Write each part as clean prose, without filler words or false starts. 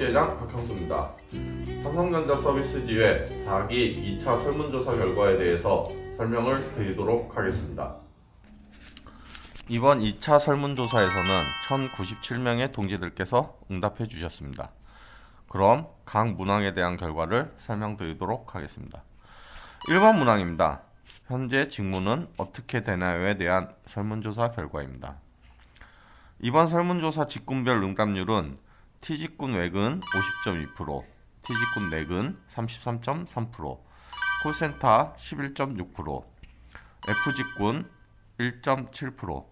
사업지회장 박형수입니다. 삼성전자 서비스지회 4기 2차 설문조사 결과에 대해서 설명을 드리도록 하겠습니다. 이번 2차 설문조사에서는 1097명의 동지들께서 응답해 주셨습니다. 그럼 각 문항에 대한 결과를 설명드리도록 하겠습니다. 1번 문항입니다. 현재 직무는 어떻게 되나요에 대한 설문조사 결과입니다. 이번 설문조사 직군별 응답률은 T직군 외근 50.2%, T직군 내근 33.3%, 콜센터 11.6%, F직군 1.7%,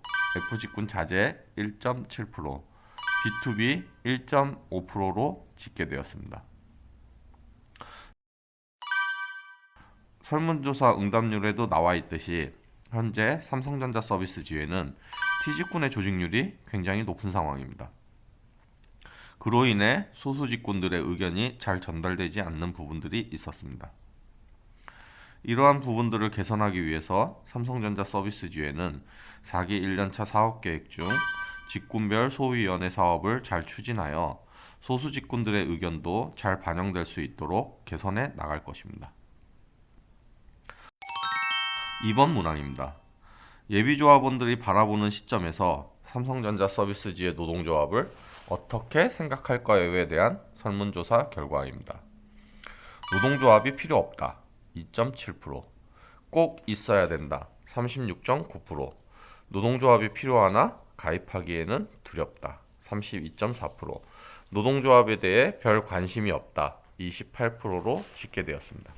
F직군 자재 1.7%, B2B 1.5%로 집계되었습니다. 설문조사 응답률에도 나와 있듯이 현재 삼성전자 서비스 지회는 T직군의 조직률이 굉장히 높은 상황입니다. 그로 인해 소수 직군들의 의견이 잘 전달되지 않는 부분들이 있었습니다. 이러한 부분들을 개선하기 위해서 삼성전자 서비스 지회는 4기 1년차 사업계획 중 직군별 소위원회 사업을 잘 추진하여 소수 직군들의 의견도 잘 반영될 수 있도록 개선해 나갈 것입니다. 2번 문항입니다. 예비조합원들이 바라보는 시점에서 삼성전자 서비스지의 노동조합을 어떻게 생각할까요에 대한 설문조사 결과입니다. 노동조합이 필요 없다 2.7%, 꼭 있어야 된다 36.9%, 노동조합이 필요하나 가입하기에는 두렵다 32.4%, 노동조합에 대해 별 관심이 없다 28%로 집계되었습니다.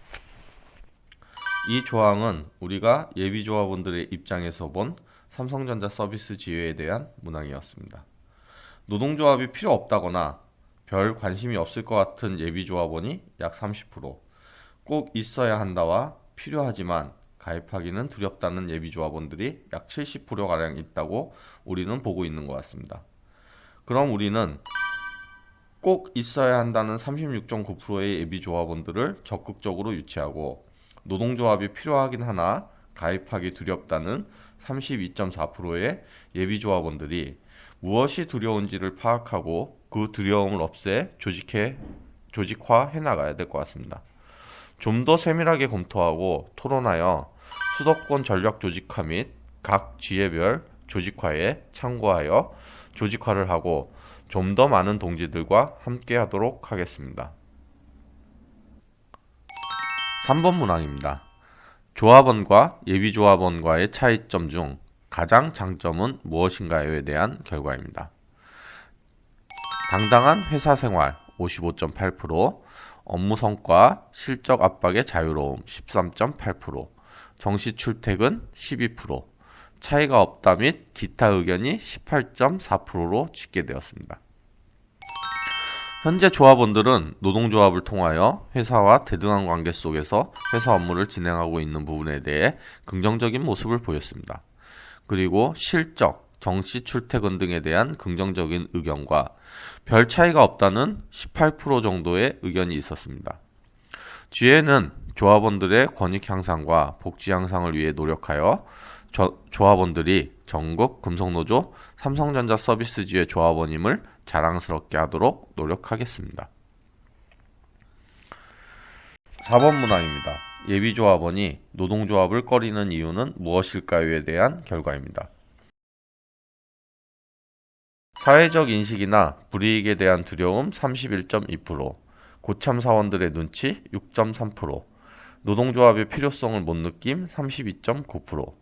이 조항은 우리가 예비조합원들의 입장에서 본 삼성전자 서비스 지회에 대한 문항이었습니다. 노동조합이 필요 없다거나 별 관심이 없을 것 같은 예비조합원이 약 30%, 꼭 있어야 한다와 필요하지만 가입하기는 두렵다는 예비조합원들이 약 70%가량 있다고 우리는 보고 있는 것 같습니다. 그럼 우리는 꼭 있어야 한다는 36.9%의 예비조합원들을 적극적으로 유치하고 노동조합이 필요하긴 하나 가입하기 두렵다는 32.4%의 예비조합원들이 무엇이 두려운지를 파악하고 그 두려움을 없애 조직화해 나가야 될 것 같습니다. 좀 더 세밀하게 검토하고 토론하여 수도권 전략 조직화 및 각 지회별 조직화에 참고하여 조직화를 하고 좀 더 많은 동지들과 함께 하도록 하겠습니다. 3번 문항입니다. 조합원과 예비조합원과의 차이점 중 가장 장점은 무엇인가요에 대한 결과입니다. 당당한 회사생활 55.8%, 업무 성과, 실적 압박의 자유로움 13.8%, 정시 출퇴근 12%, 차이가 없다 및 기타 의견이 18.4%로 집계되었습니다. 현재 조합원들은 노동조합을 통하여 회사와 대등한 관계 속에서 회사 업무를 진행하고 있는 부분에 대해 긍정적인 모습을 보였습니다. 그리고 실적, 정시 출퇴근 등에 대한 긍정적인 의견과 별 차이가 없다는 18% 정도의 의견이 있었습니다. 지회는 조합원들의 권익 향상과 복지 향상을 위해 노력하여 조합원들이 전국 금속노조 삼성전자 서비스지회 조합원임을 자랑스럽게 하도록 노력하겠습니다. 4번 문항입니다. 예비조합원이 노동조합을 꺼리는 이유는 무엇일까요에 대한 결과입니다. 사회적 인식이나 불이익에 대한 두려움 31.2%, 고참 사원들의 눈치 6.3%, 노동조합의 필요성을 못 느낌 32.9%,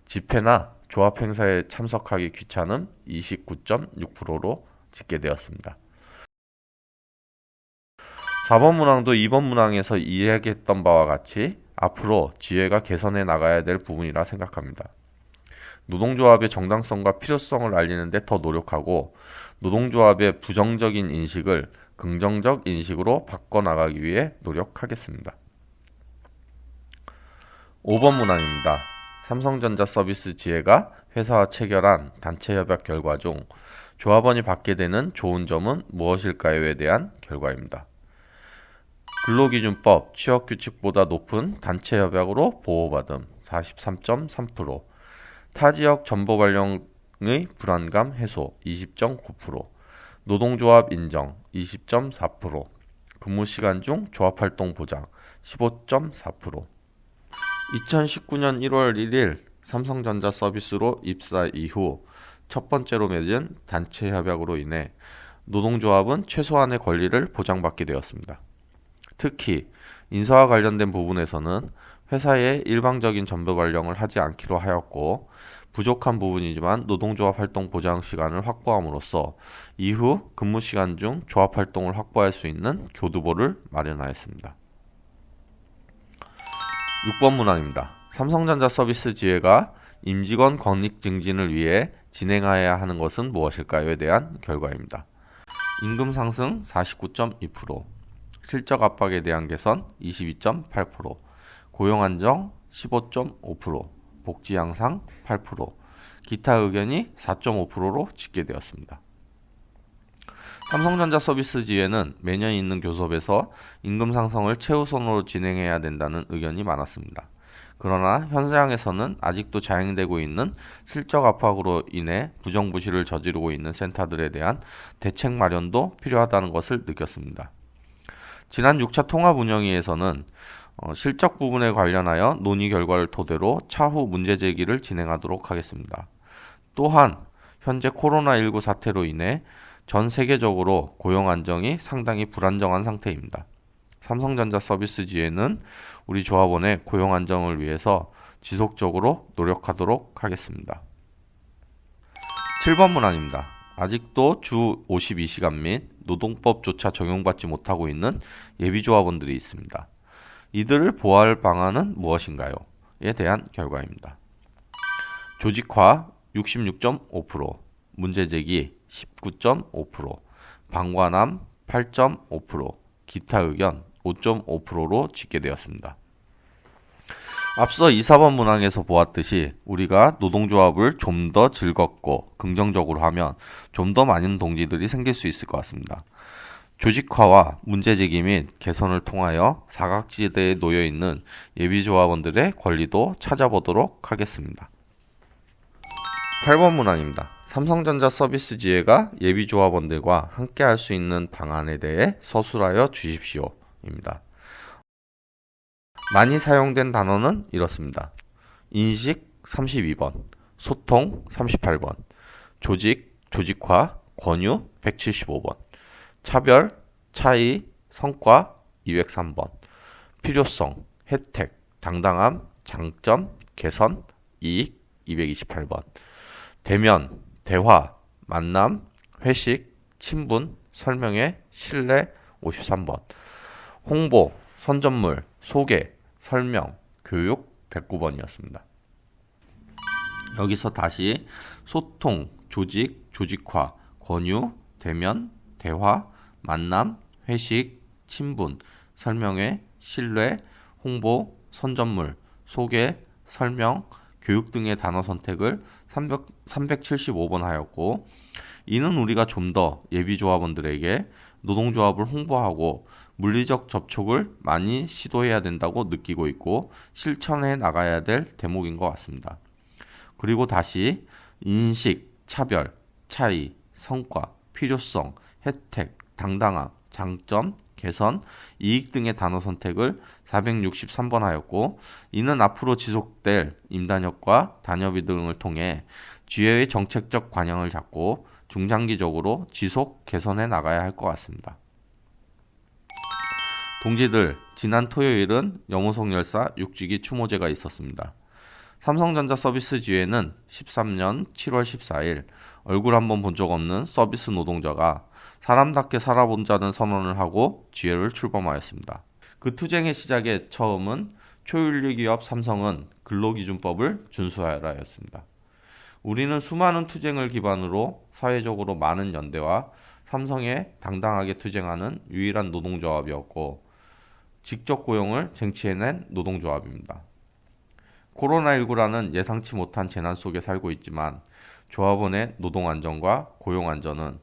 집회나 조합 행사에 참석하기 귀찮음 29.6%로 집계되었습니다. 4번 문항도 2번 문항에서 이야기했던 바와 같이 앞으로 지회가 개선해 나가야 될 부분이라 생각합니다. 노동조합의 정당성과 필요성을 알리는 데 더 노력하고 노동조합의 부정적인 인식을 긍정적 인식으로 바꿔나가기 위해 노력하겠습니다. 5번 문항입니다. 삼성전자 서비스 지회가 회사와 체결한 단체 협약 결과 중 조합원이 받게 되는 좋은 점은 무엇일까요에 대한 결과입니다. 근로기준법 취업규칙보다 높은 단체 협약으로 보호받음 43.3%, 타지역 정보 발령의 불안감 해소 20.9%, 노동조합 인정 20.4%, 근무시간 중 조합활동 보장 15.4%. 2019년 1월 1일 삼성전자 서비스로 입사 이후 첫 번째로 맺은 단체 협약으로 인해 노동조합은 최소한의 권리를 보장받게 되었습니다. 특히 인사와 관련된 부분에서는 회사에 일방적인 전부 발령을 하지 않기로 하였고, 부족한 부분이지만 노동조합 활동 보장 시간을 확보함으로써 이후 근무 시간 중 조합 활동을 확보할 수 있는 교두보를 마련하였습니다. 6번 문항입니다. 삼성전자 서비스 지회가 임직원 권익 증진을 위해 진행해야 하는 것은 무엇일까요에 대한 결과입니다. 임금 상승 49.2%, 실적 압박에 대한 개선 22.8%, 고용 안정 15.5%, 복지 향상 8%, 기타 의견이 4.5%로 집계되었습니다. 삼성전자 서비스 지회는 매년 있는 교섭에서 임금 상승을 최우선으로 진행해야 된다는 의견이 많았습니다. 그러나 현장에서는 아직도 자행되고 있는 실적 압박으로 인해 부정부실을 저지르고 있는 센터들에 대한 대책 마련도 필요하다는 것을 느꼈습니다. 지난 6차 통합운영위에서는 실적 부분에 관련하여 논의 결과를 토대로 차후 문제 제기를 진행하도록 하겠습니다. 또한 현재 코로나19 사태로 인해 전 세계적으로 고용 안정이 상당히 불안정한 상태입니다. 삼성전자 서비스 지회는 우리 조합원의 고용 안정을 위해서 지속적으로 노력하도록 하겠습니다. 7번 문항입니다. 아직도 주 52시간 및 노동법조차 적용받지 못하고 있는 예비조합원들이 있습니다. 이들을 보호할 방안은 무엇인가요? 에 대한 결과입니다. 조직화 66.5%, 문제제기 19.5%, 방관함 8.5%, 기타 의견 5.5%로 집계되었습니다. 앞서 2, 4번 문항에서 보았듯이 우리가 노동조합을 좀 더 즐겁고 긍정적으로 하면 좀 더 많은 동지들이 생길 수 있을 것 같습니다. 조직화와 문제제기 및 개선을 통하여 사각지대에 놓여있는 예비조합원들의 권리도 찾아보도록 하겠습니다. 8번 문항입니다. 삼성전자 서비스 지회가 예비조합원들과 함께 할 수 있는 방안에 대해 서술하여 주십시오. 입니다. 많이 사용된 단어는 이렇습니다. 인식 32번, 소통 38번, 조직, 조직화, 권유 175번, 차별, 차이, 성과 203번, 필요성, 혜택, 당당함, 장점, 개선, 이익 228번, 대면, 대화, 만남, 회식, 친분, 설명회, 신뢰 53번, 홍보, 선전물, 소개, 설명, 교육 109번이었습니다. 여기서 다시 소통, 조직, 조직화, 권유, 대면, 대화, 만남, 회식, 친분, 설명회, 신뢰, 홍보, 선전물, 소개, 설명, 교육 등의 단어 선택을 375번 하였고, 이는 우리가 좀 더 예비조합원들에게 노동조합을 홍보하고 물리적 접촉을 많이 시도해야 된다고 느끼고 있고 실천해 나가야 될 대목인 것 같습니다. 그리고 다시 인식, 차별, 차이, 성과, 필요성, 혜택, 당당함, 장점, 개선, 이익 등의 단어 선택을 463번 하였고, 이는 앞으로 지속될 임단협과 단협의 등을 통해 지회의 정책적 관영을 잡고 중장기적으로 지속 개선해 나가야 할 것 같습니다. 동지들, 지난 토요일은 염호석 열사 6주기 추모제가 있었습니다. 삼성전자 서비스 지회는 13년 7월 14일 얼굴 한번 본 적 없는 서비스 노동자가 사람답게 살아본다는 선언을 하고 지회를 출범하였습니다. 그 투쟁의 시작의 처음은 초윤리기업 삼성은 근로기준법을 준수하라였습니다. 우리는 수많은 투쟁을 기반으로 사회적으로 많은 연대와 삼성에 당당하게 투쟁하는 유일한 노동조합이었고 직접 고용을 쟁취해낸 노동조합입니다. 코로나19라는 예상치 못한 재난 속에 살고 있지만 조합원의 노동안전과 고용안전은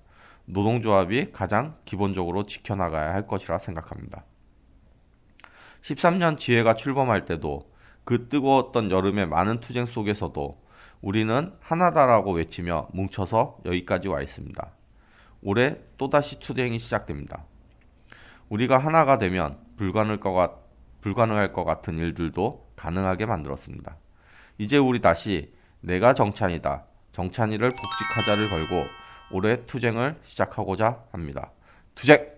노동조합이 가장 기본적으로 지켜나가야 할 것이라 생각합니다. 13년 지회가 출범할 때도 그 뜨거웠던 여름의 많은 투쟁 속에서도 우리는 하나다라고 외치며 뭉쳐서 여기까지 와 있습니다. 올해 또다시 투쟁이 시작됩니다. 우리가 하나가 되면 불가능할 것 같은 일들도 가능하게 만들었습니다. 이제 우리 다시 내가 정찬이다, 정찬이를 복직하자를 걸고 올해 투쟁을 시작하고자 합니다. 투쟁!